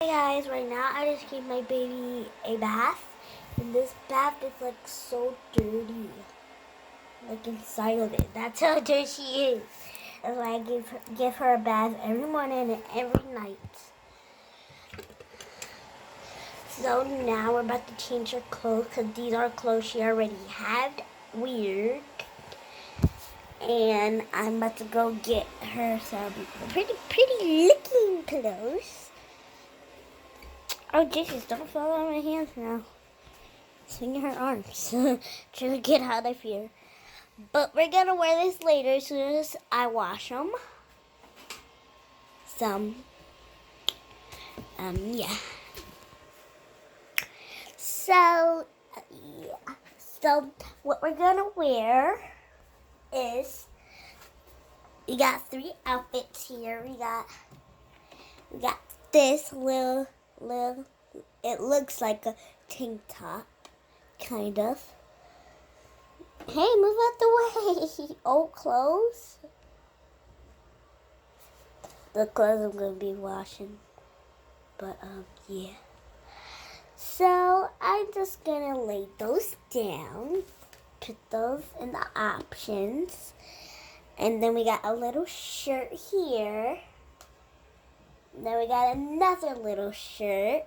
Hey guys, right now I just gave my baby a bath, and this bath is like so dirty, like inside of it. That's how dirty she is. That's why I give her a bath every morning and every night. So now we're about to change her clothes because these are clothes she already had. Weird. And I'm about to go get her some pretty looking clothes. Oh Jesus, don't fall on my hands now. Swinging her arms. Trying to get out of here. But we're going to wear this later as soon as I wash them. Yeah. So, yeah. So, what we're going to wear is, we got 3 outfits here. We got this little, it looks like a tank top, kind of. Hey, move out the way. Old clothes. The clothes I'm going to be washing. But, yeah. So, I'm just going to lay those down. Put those in the options. And then we got a little shirt here. And then we got another little shirt.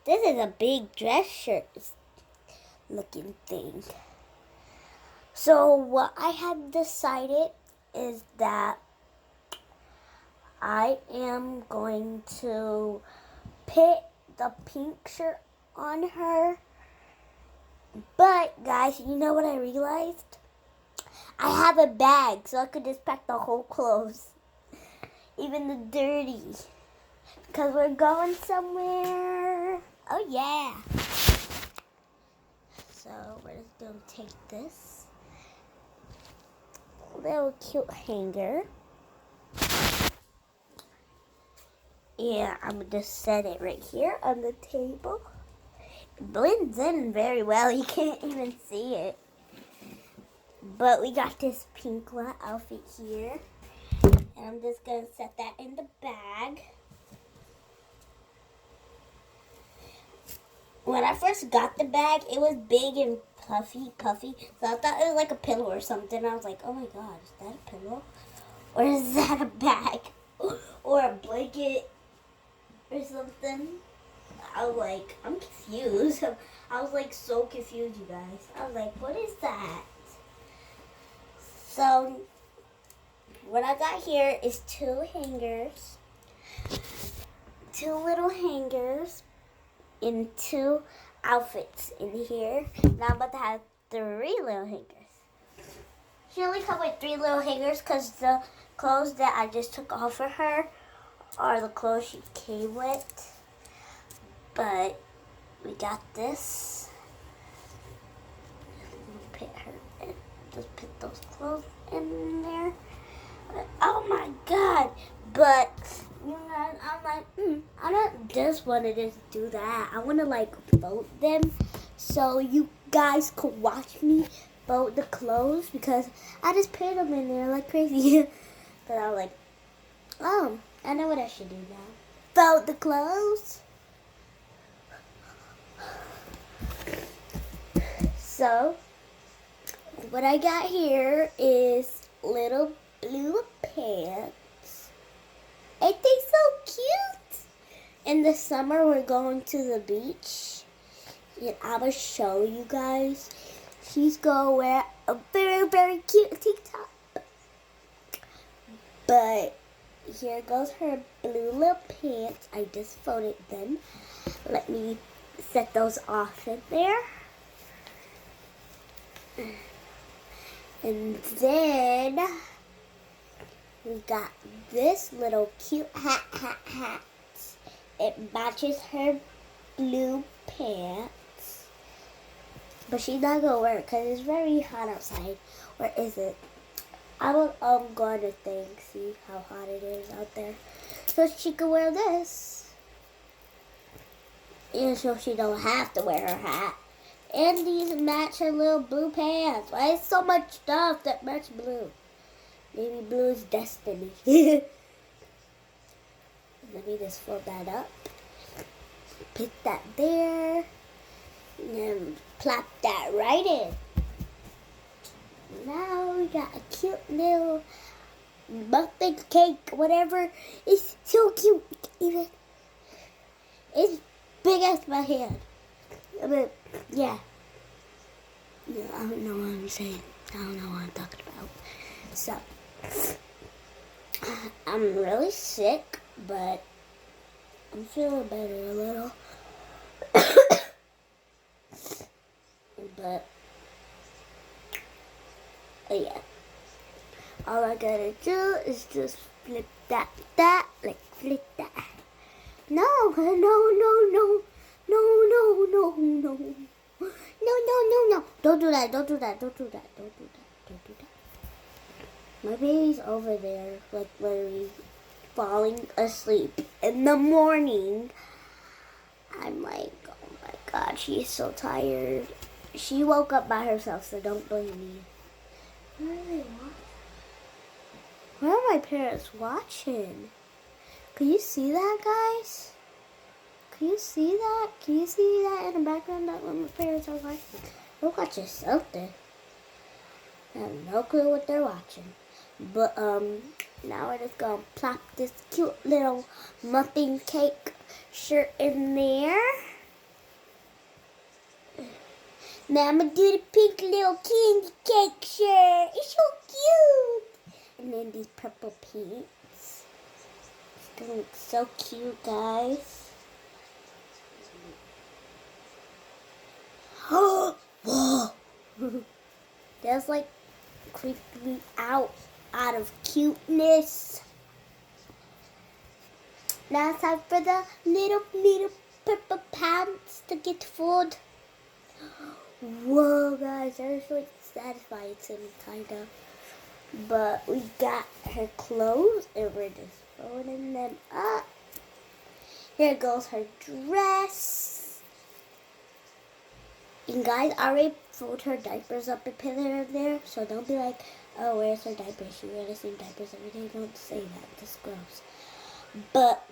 This is a big dress shirt looking thing. So, what I have decided is that I am going to put the pink shirt on her. But, guys, you know what I realized? I have a bag, so I could just pack the whole clothes. Even the dirty. Because we're going somewhere. Oh, yeah. So, we're just going to take this little cute hanger. Yeah, I'm going to just set it right here on the table. It blends in very well. You can't even see it. But we got this pink one outfit here. And I'm just going to set that in the bag. When I first got the bag, it was big and puffy. So I thought it was like a pillow or something. I was like, oh my God, is that a pillow? Or is that a bag? Or a blanket or something? I was like, I'm confused. I was like so confused, you guys. I was like, what is that? So, what I got here is 2 hangers. 2 little hangers in 2 outfits in here. Now I'm about to have 3 little hangers. She only come with 3 little hangers because the clothes that I just took off of her are the clothes she came with. But we got this. Put her in, just put those clothes in there. Oh my God! But you know, I'm like, I don't just want to just do that. I want to like vote them, so you guys could watch me vote the clothes because I just put them in there like crazy. But I was like, oh, I know what I should do now. Vote the clothes. So, what I got here is little blue pants. Ain't they so cute? In the summer, we're going to the beach. And I will show you guys. She's going to wear a very, very cute tank top. But here goes her blue little pants. I just folded them. Let me set those off in there. And then we got this little cute hat. It matches her blue pants. But she's not going to wear it because it's very hot outside. Where is it? I will go on the thing, see how hot it is out there. So she can wear this. And so she don't have to wear her hat. And these match her little blue pants. Why is so much stuff that match blue? Maybe blue is destiny. let me just fold that up. Put that there. And plop that right in. Now we got a cute little muffin cake, whatever. It's so cute. Even it's big as my hand. But yeah. I don't know what I'm saying. I don't know what I'm talking about. So I'm really sick, but I'm feeling better a little. But yeah, all I gotta do is just flip that, like flip that. No, no, no, no, no, no, no, no, no. Don't do that, don't do that, don't do that, don't do that, don't do that. My baby's over there, like literally falling asleep. In the morning, I'm like, oh my God, she's so tired. She woke up by herself, so don't blame me. Where are they watching? Where are my parents watching? Can you see that, guys? Can you see that? Can you see that in the background? That what my parents are watching? They're watching something. I have no clue what they're watching. But now we're just gonna plop this cute little muffin cake shirt in there. Now I'm gonna do the pink little candy cake shirt. It's so cute. And then these purple pants. It's gonna look so cute, guys. Whoa! That's like creeped me out of cuteness. Now it's time for the little purple pants to get full. Whoa, guys, that was like satisfying to me, kind of. But we got her clothes, and we're just folding them up. Here goes her dress. And guys, I already folded her diapers up and put her in there, so don't be like, oh, where's her diapers? She wears the same diapers every day. Don't say that. That's gross. But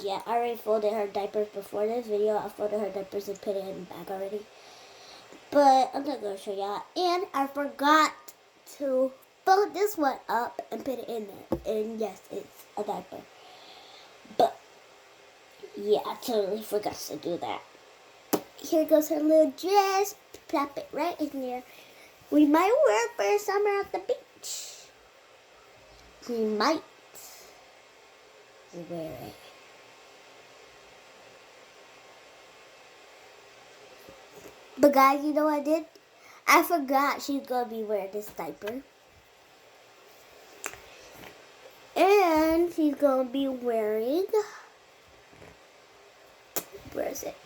yeah, I already folded her diapers before this video. I folded her diapers and put it in the bag already. But I'm not going to show y'all. And I forgot to fold this one up and put it in there. And yes, it's a diaper. But yeah, I totally forgot to do that. Here goes her little dress. Plop it right in there. We might wear it for summer at the beach. We might wear it. But guys, you know what I did? I forgot she's going to be wearing this diaper. And she's going to be wearing... Where is it?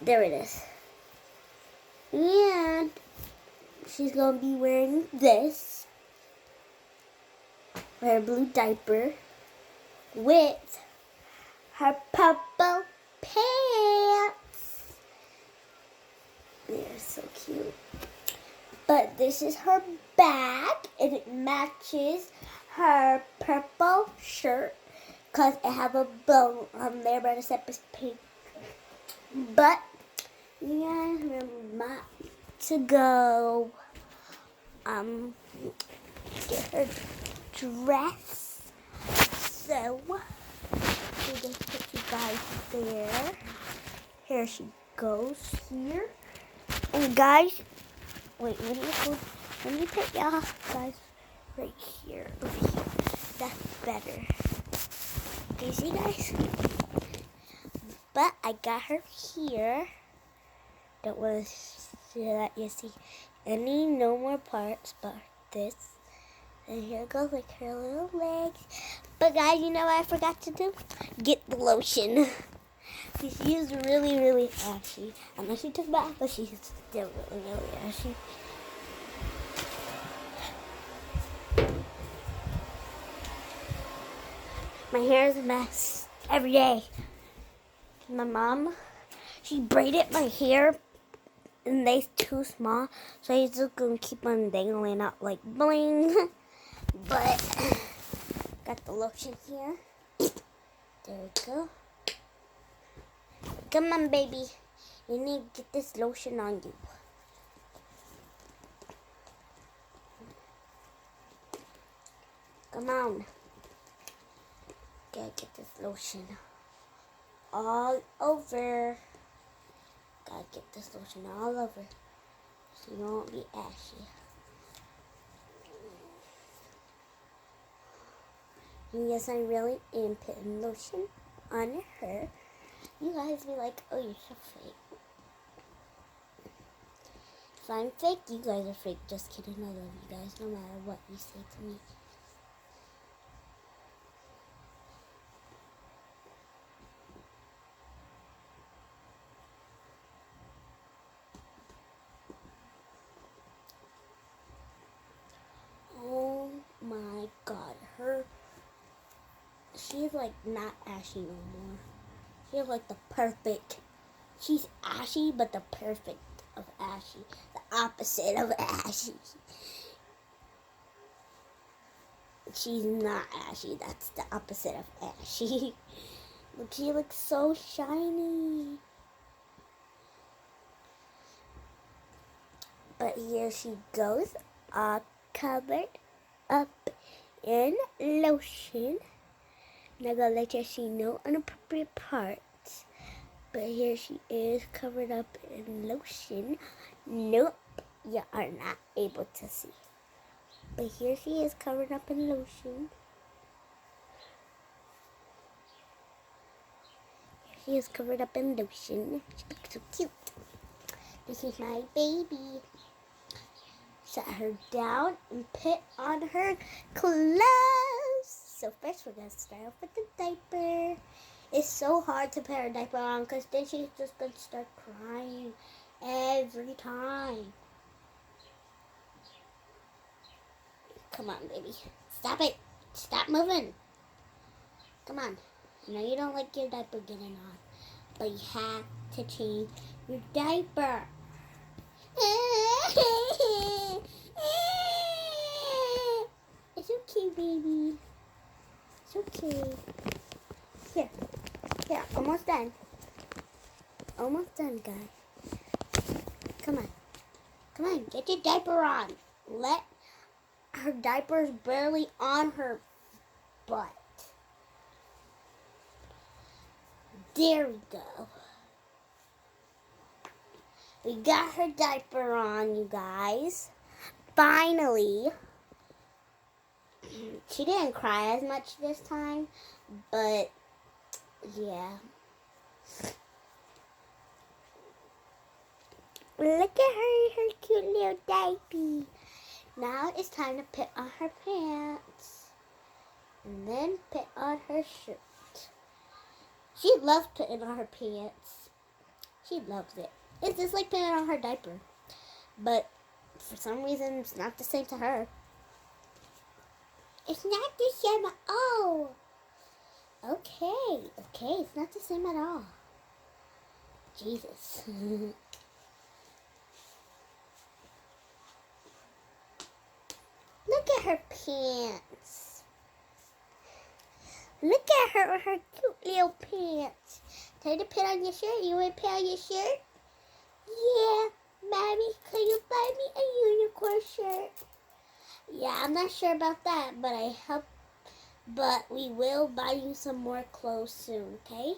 There it is. And she's going to be wearing this. Her blue diaper. With her purple pants. They're so cute. But this is her bag, and it matches her purple shirt because it have a bow on there, but except it's pink. But yeah, remember to go get her dress. So we'll just put you guys there. Here she goes here. And guys, wait, let me put y'all guys right here, over here. That's better. Do you see, guys? But I got her here. Don't want to see that you see any no more parts but this. And here goes like her little legs. But guys, you know what I forgot to do? Get the lotion. She's really, really ashy. I know she took a bath, but she's still really, really ashy. My hair is a mess every day. My mom, she braided my hair and they're too small, so he's just gonna keep on dangling out like bling. But Got the lotion here. There we go. Come on, baby. You need to get this lotion on you. Come on. Gotta get this lotion all over. Gotta get this lotion all over so you won't be ashy. And yes, I really am putting lotion on her. You guys be like, oh, you're so fake. If I'm fake, you guys are fake. Just kidding. I love you guys no matter what you say to me. Oh my god. She's like not ashy no more. She's like the perfect. She's ashy, but the perfect of ashy. The opposite of ashy. She's not ashy. That's the opposite of ashy. Look, she looks so shiny. But here she goes, all covered up in lotion. And I'm gonna let you see no inappropriate parts. But here she is covered up in lotion. Nope, you are not able to see. But here she is covered up in lotion. Here she is covered up in lotion. She looks so cute. This is my baby. Set her down and put on her clothes. So first we're going to start off with the diaper. It's so hard to put her diaper on because then she's just going to start crying every time. Come on, baby. Stop it. Stop moving. Come on. I know you don't like your diaper getting on, but you have to change your diaper. It's okay, baby. It's okay. Here, almost done. Almost done, guys. Come on, get your diaper on. Her diaper's barely on her butt. There we go. We got her diaper on, you guys. Finally. She didn't cry as much this time, but yeah. Look at her cute little diaper. Now it's time to put on her pants. And then put on her shirt. She loves putting on her pants. She loves it. It's just like putting on her diaper. But for some reason, it's not the same to her. It's not the same at all. Okay, it's not the same at all. Jesus. Look at her pants. Look at her with her cute little pants. Time to put on your shirt. You want to put on your shirt? Yeah, Mommy, can you buy me a unicorn shirt? Yeah, I'm not sure about that, but we will buy you some more clothes soon, okay?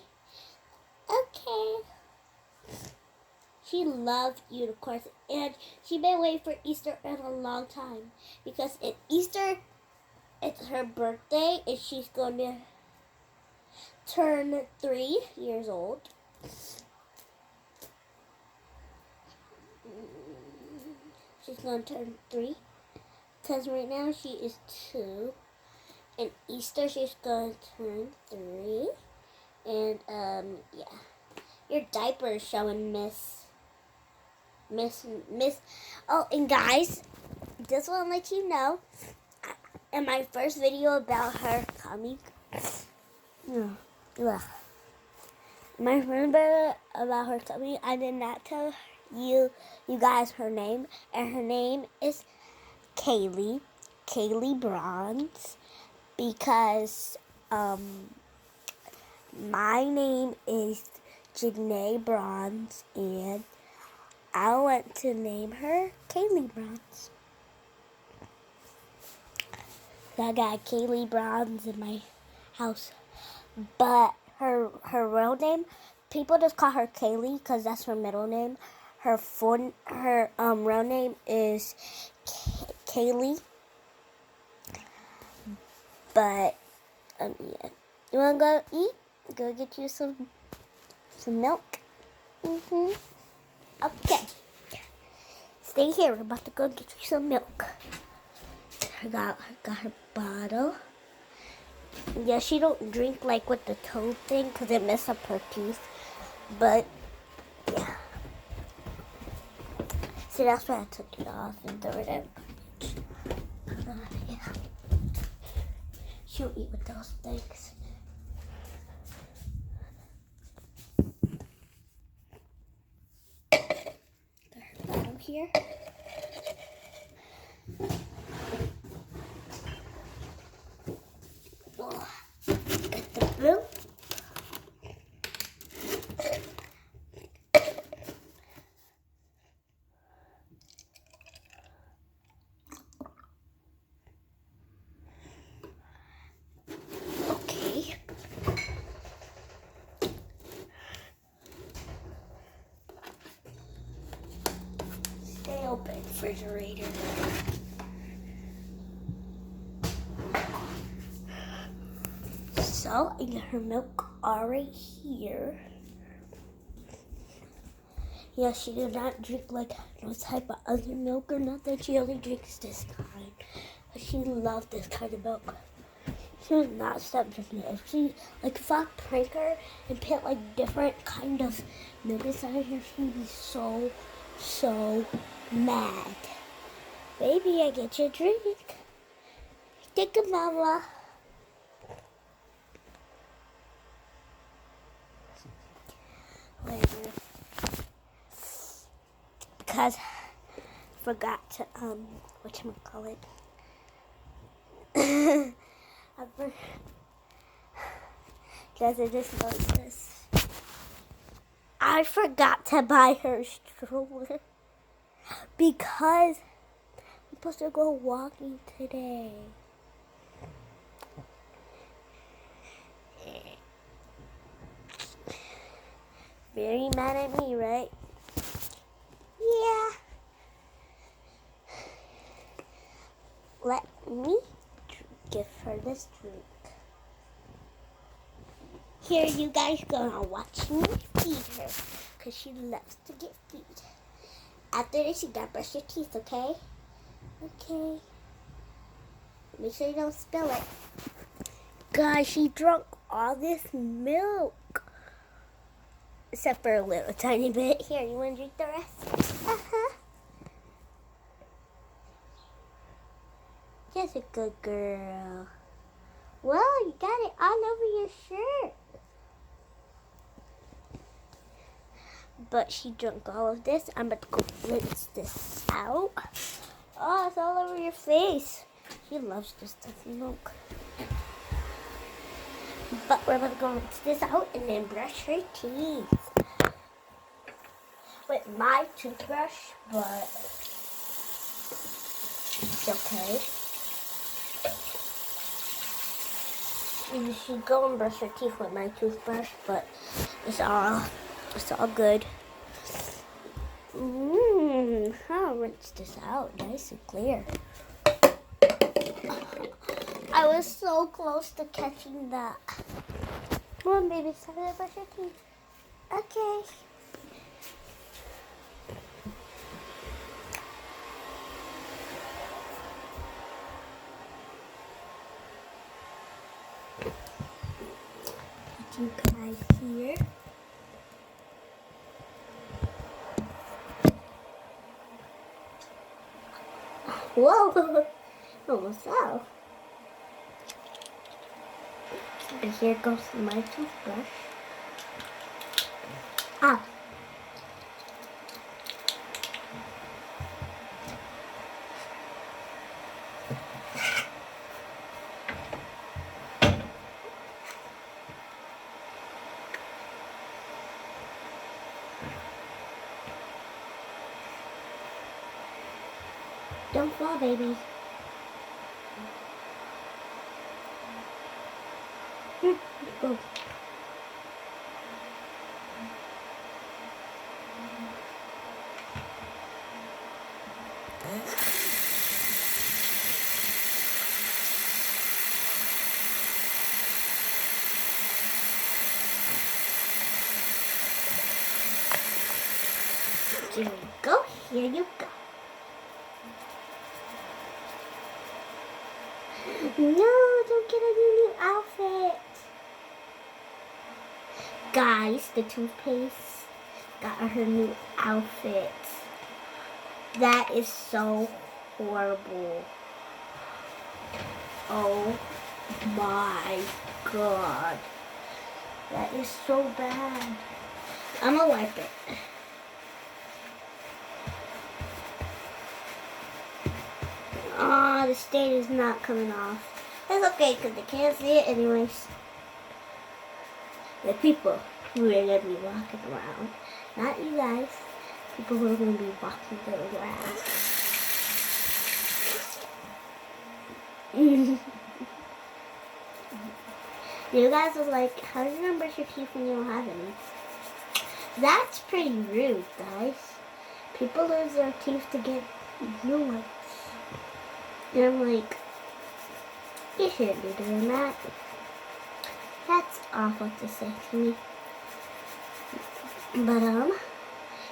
Okay. She loves unicorns, and she's been waiting for Easter in a long time. Because at Easter, it's her birthday, and she's going to turn 3 years old. She's going to turn 3. Because right now she is 2. And Easter she's going to turn 3. And, yeah. Your diaper is showing, Miss. Oh, and guys, just want to let you know, in my first video about her coming, my friend about her coming, I did not tell you guys her name, and her name is Kaylee Bronze, because my name is Janae Bronze, and I want to name her Kaylee Bronze. I got Kaylee Bronze in my house, but her real name, people just call her Kaylee because that's her middle name. Her real name is Kaylee. But yeah, you wanna go eat? Go get you some milk. Okay. Stay here. We're about to go get you some milk. I got her bottle. Yeah, she don't drink like with the toe thing because it messes up her teeth. But yeah. See, that's why I took it off and threw it in. Yeah. She'll eat with those things. Got her bottle here. Got the blue. Okay. Stay open, refrigerator. So I got her milk all right here. Yeah, she did not drink like no type of other milk or nothing. She only drinks this kind. But she loves this kind of milk. She will not stop drinking it. If I prank her and put like different kind of milk inside here, she'd be so mad. Baby, I get your drink. Take it, Mama. Later. Because I forgot to whatchamacallit. Because I just noticed this. I forgot to buy her stroller because I'm supposed to go walking today. Very mad at me, right? Yeah. Let me give her this drink. Here, you guys gonna watch me feed her because she loves to get feed. After this, you gotta brush your teeth, okay? Okay. Make sure you don't spill it. Guys, she drank all this milk. Except for a little tiny bit. Here, you wanna drink the rest? Just a good girl. Well, you got it all over your shirt. But she drank all of this. I'm about to go rinse this out. Oh, it's all over your face. She loves this stuff milk. But we're about to go rinse this out and then brush her teeth. With my toothbrush, but it's okay. You should go and brush your teeth with my toothbrush, but it's all good. I'll rinse this out nice and clear. I was so close to catching that. Come on, baby, it's time to brush your teeth. Okay. You come out here. Whoa! Almost fell. And here goes my toothbrush. Ah. Don't fall, baby. Here, go. Here you go. Here you go. No, don't get a new outfit. Guys, the toothpaste got her new outfit. That is so horrible. Oh my god. That is so bad. I'm gonna wipe it. Aw, the stain is not coming off. That's okay, because they can't see it anyways. The people who are going to be walking around. Not you guys. People who are going to be walking around. You guys was like, how do you gonna brush your teeth when you don't have any? That's pretty rude, guys. People lose their teeth to get new ones. And I'm like, you shouldn't be doing that. That's awful to say to me. But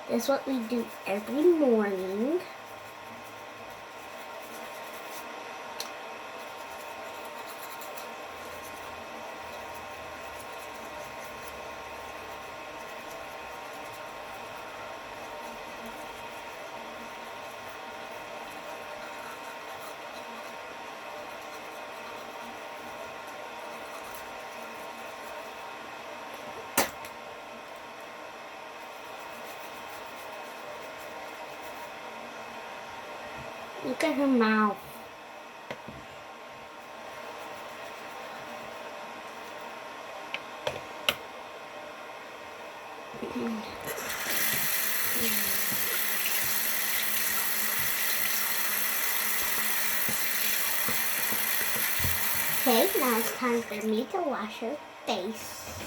that's what we do every morning. Look at her mouth. Okay, now it's time for me to wash her face.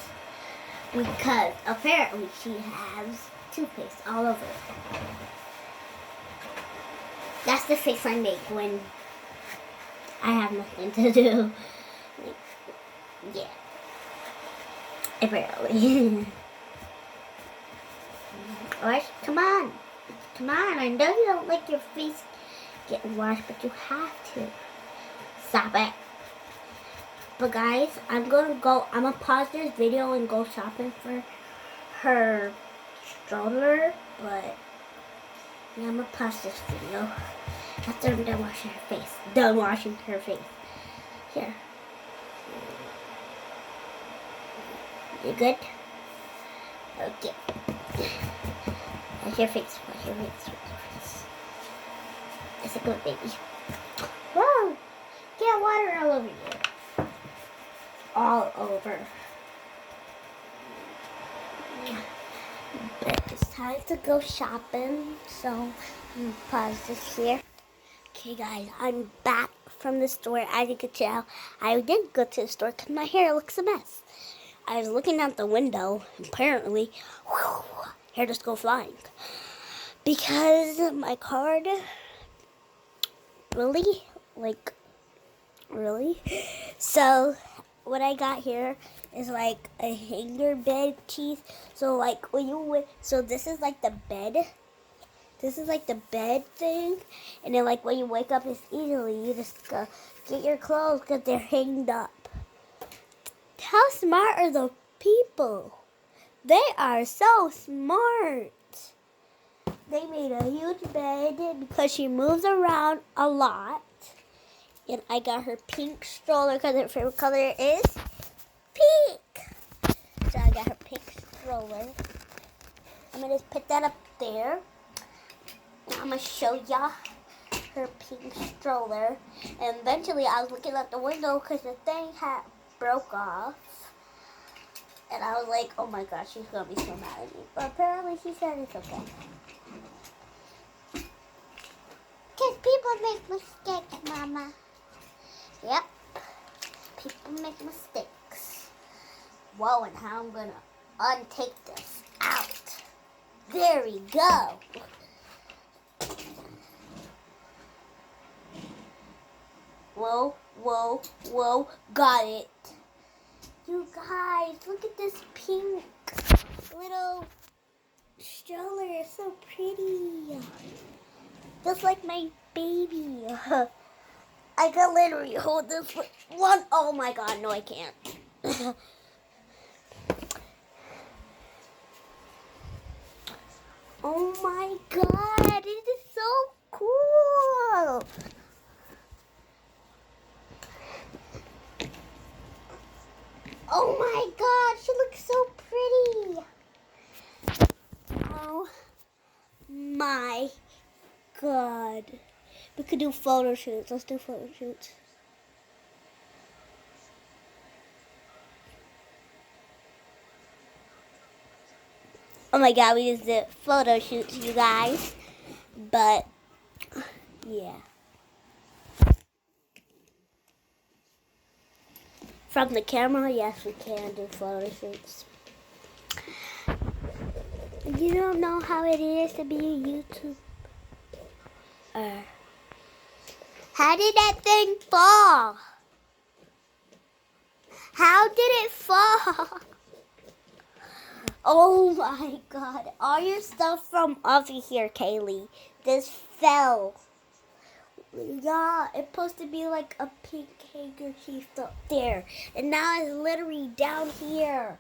Because apparently she has toothpaste all over it. That's the face I make when I have nothing to do. Like, yeah. Apparently. Alright, come on. Come on. I know you don't like your face getting washed, but you have to. Stop it. But guys, I'm gonna pause this video and go shopping for her stroller, but yeah, I'm gonna pause this video after I'm done washing her face. Done washing her face. Here. You good? Okay. Wash your face, wash your face, wash your face. It's a good baby. Whoa! Get water all over you. All over. But it's time to go shopping, so I'm gonna pause this here. Okay guys, I'm back from the store. As you can tell, I did go to the store because my hair looks a mess. I was looking out the window, and apparently, hair just go flying. Because my card, really? So, what I got here is like a hanger bed teeth. So like when you so this is like the bed. This is like the bed thing, and then like when you wake up, it's easily you just get your clothes because they're hanged up. How smart are those people? They are so smart. They made a huge bed because she moves around a lot. And I got her pink stroller because her favorite color is pink. So I got her pink stroller. I'm going to just put that up there. I'm going to show y'all her pink stroller. And eventually I was looking out the window because the thing had broke off. And I was like, oh my gosh, she's going to be so mad at me. But apparently she said it's okay. Because people Mama. Yep. People make mistakes. Whoa, and how I'm gonna untake this out. There we go. Whoa, whoa, whoa. Got it. You guys, look at this pink little stroller. It's so pretty. Just like my baby. I can literally hold this with one. Oh my god, no I can't. Oh my god, this is so cool. Oh my god, she looks so pretty. Oh my god. We could do photo shoots. Let's do photo shoots. Oh my god, we just did photo shoots, you guys. But, yeah. From the camera, yes, we can do photo shoots. You don't know how it is to be a YouTuber. How did that thing fall? How did it fall? Oh my god. All your stuff from over here, Kaylee. This fell. Yeah, it's supposed to be like a pink handkerchief up there. And now it's literally down here.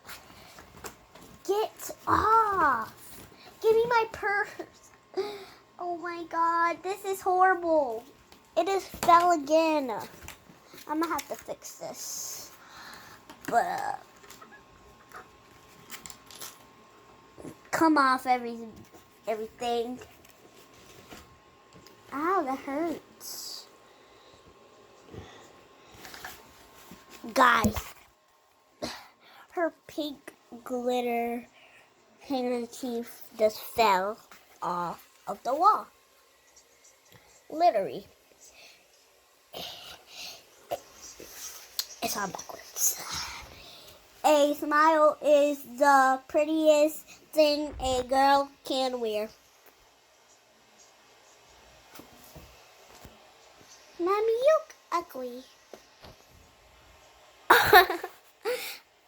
Get off. Give me my purse. Oh my god, this is horrible. It just fell again. I'm gonna have to fix this. But come off everything. Ow, that hurts. Guys, her pink glitter handkerchief just fell off of the wall. Literally. It's on backwards. A smile is the prettiest thing a girl can wear. Mommy, you ugly.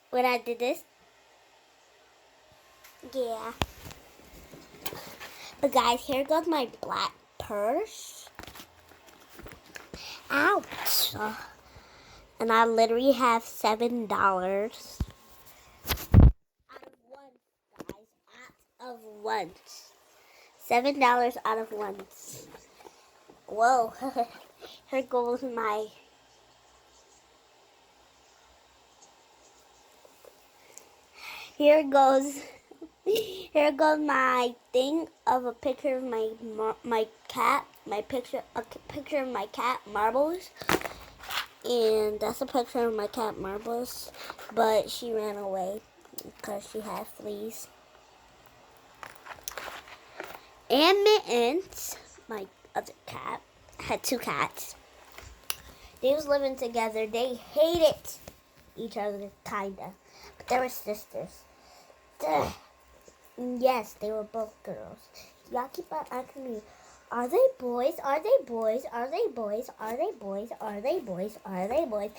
When I did this? Yeah. But guys, here goes my black purse. Ouch. And I literally have $7 out of once, guys. Out of once. $7 out of once. Whoa. Here goes my... Here goes my thing of a picture of my cat. A picture of my cat, Marbles. And that's a picture of my cat, Marbles. But she ran away because she had fleas. And Mittens, my other cat, had two cats. They was living together. They hated each other, kinda. But they were sisters. Duh. Yes, they were both girls. Y'all keep on asking me, are they boys? Are they boys? Are they boys? Are they boys? Are they boys? Are they boys?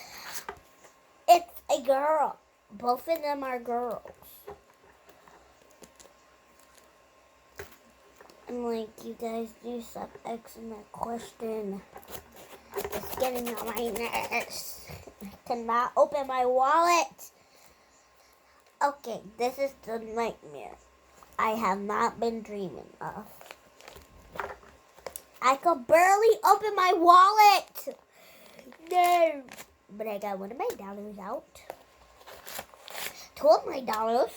It's a girl. Both of them are girls. And like, you guys do stop asking that question. It's getting on my nerves. I cannot open my wallet. Okay, this is the nightmare I have not been dreaming of. I could barely open my wallet. No. But I got one of my dollars out. Two of my dollars.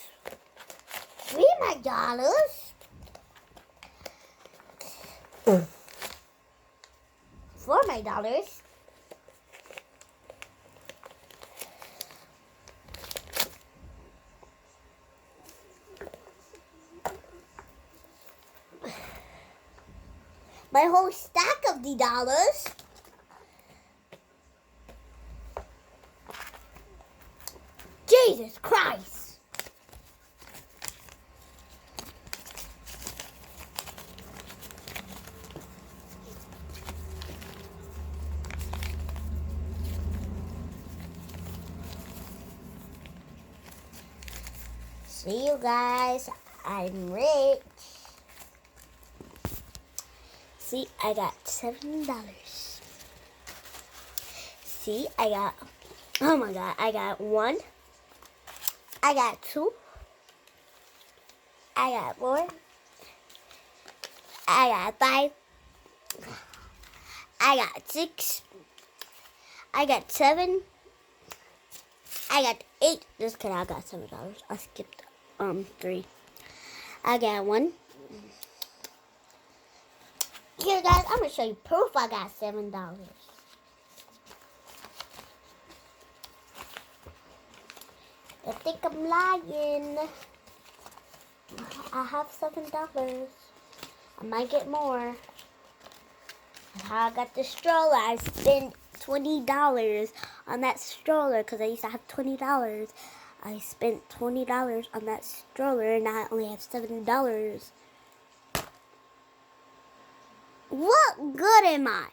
Three of my dollars. 4 of my dollars. My whole stack of the dollars. Jesus Christ! See you guys. I'm rich. See, I got $7. See, I got, oh my God, I got 1. I got 2. I got 4. I got 5. I got 6. I got 7. I got 8. Just kidding, I got $7. I skipped 3. I got 1. Here guys, I'm gonna show you proof I got $7. I think I'm lying. I have $7. I might get more. That's how I got the stroller. I spent $20 on that stroller because I used to have $20. I spent $20 on that stroller and now I only have $7. What good am I?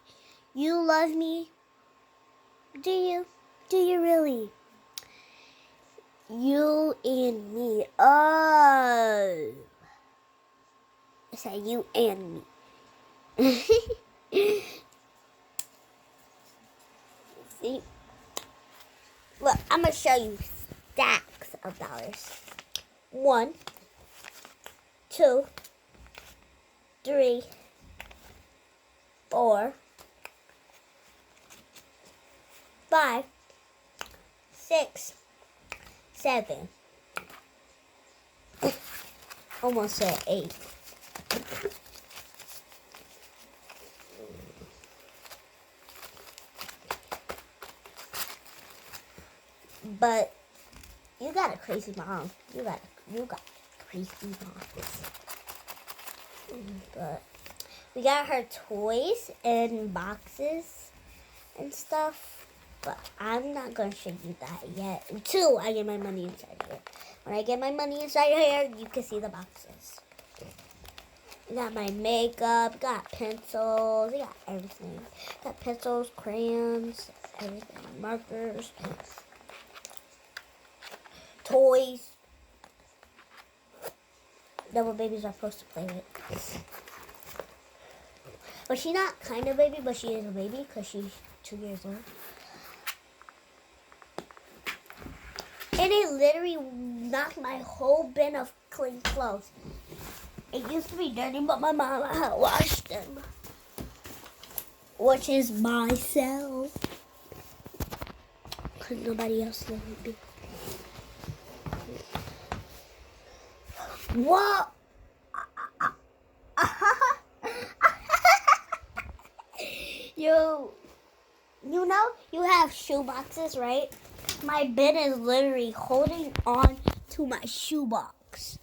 You love me? Do you? Do you really? You and me. Oh. I said you and me. See? Look, I'm going to show you stacks of dollars. 1, 2, 3, 4, 5, 6, 7. Almost said 8. But you got a crazy mom. You got crazy mom. But we got her toys and boxes and stuff. But I'm not gonna show you that yet until I get my money inside here. When I get my money inside here, you can see the boxes. We got my makeup, got pencils, we got everything. Got pencils, crayons, everything, markers, toys. That what babies are supposed to play with. But she's not kind of baby, but she is a baby because she's 2 years old. And it literally knocked my whole bin of clean clothes. It used to be dirty, but my mom had washed them. Which is myself. Because nobody else let me. Whoa! You know, you have shoe boxes, right? My bin is literally holding on to my shoebox.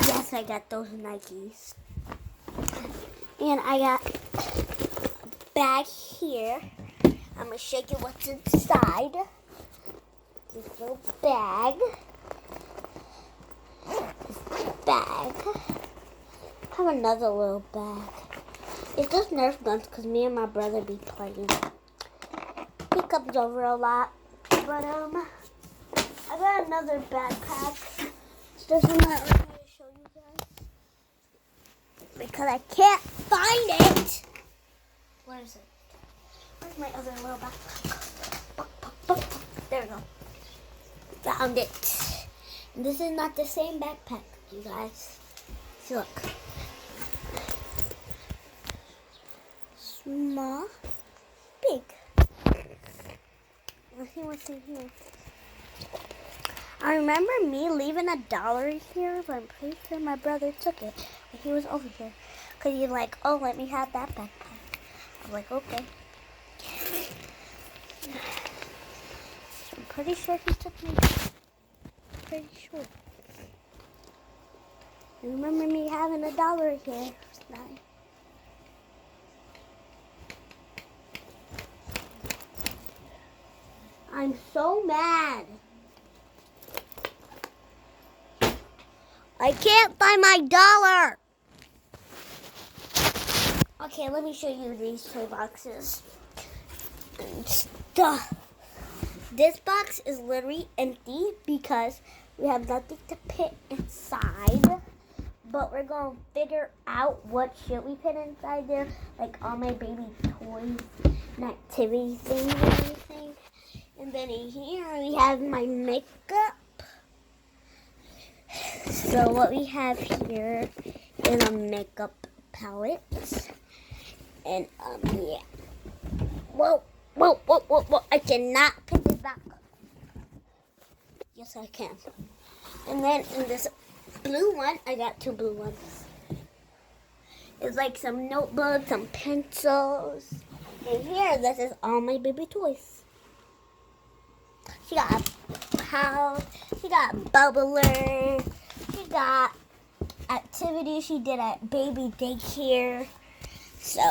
Yes, I got those Nikes. And I got a bag here. I'm going to show you what's inside. This little bag. I have another little bag. It's just Nerf guns because me and my brother be playing. He comes over a lot. But I got another backpack. This one I'm going to show you guys. Because I can't find it. Where is it? Where's my other little backpack? There we go. Found it. And this is not the same backpack, you guys. See, look. Small, big. Let's see what's in here. I remember me leaving $1 here, but I'm pretty sure my brother took it when he was over here. Because he's like, oh, let me have that backpack. I'm like, okay. I'm pretty sure he took me. Pretty sure. I remember me having $1 here. It's nice. I'm so mad. I can't find my dollar. Okay, let me show you these toy boxes and stuff. This box is literally empty because we have nothing to put inside. But we're going to figure out what should we put inside there. Like all my baby toys and activity things and everything. And then in here we have my makeup. So what we have here is a makeup palette. And yeah. Whoa. I cannot put this back. Yes, I can. And then in this blue one, I got two blue ones. It's like some notebooks, some pencils. And here, this is all my baby toys. She got a house. She got a bubbler. She got activities she did at baby daycare. So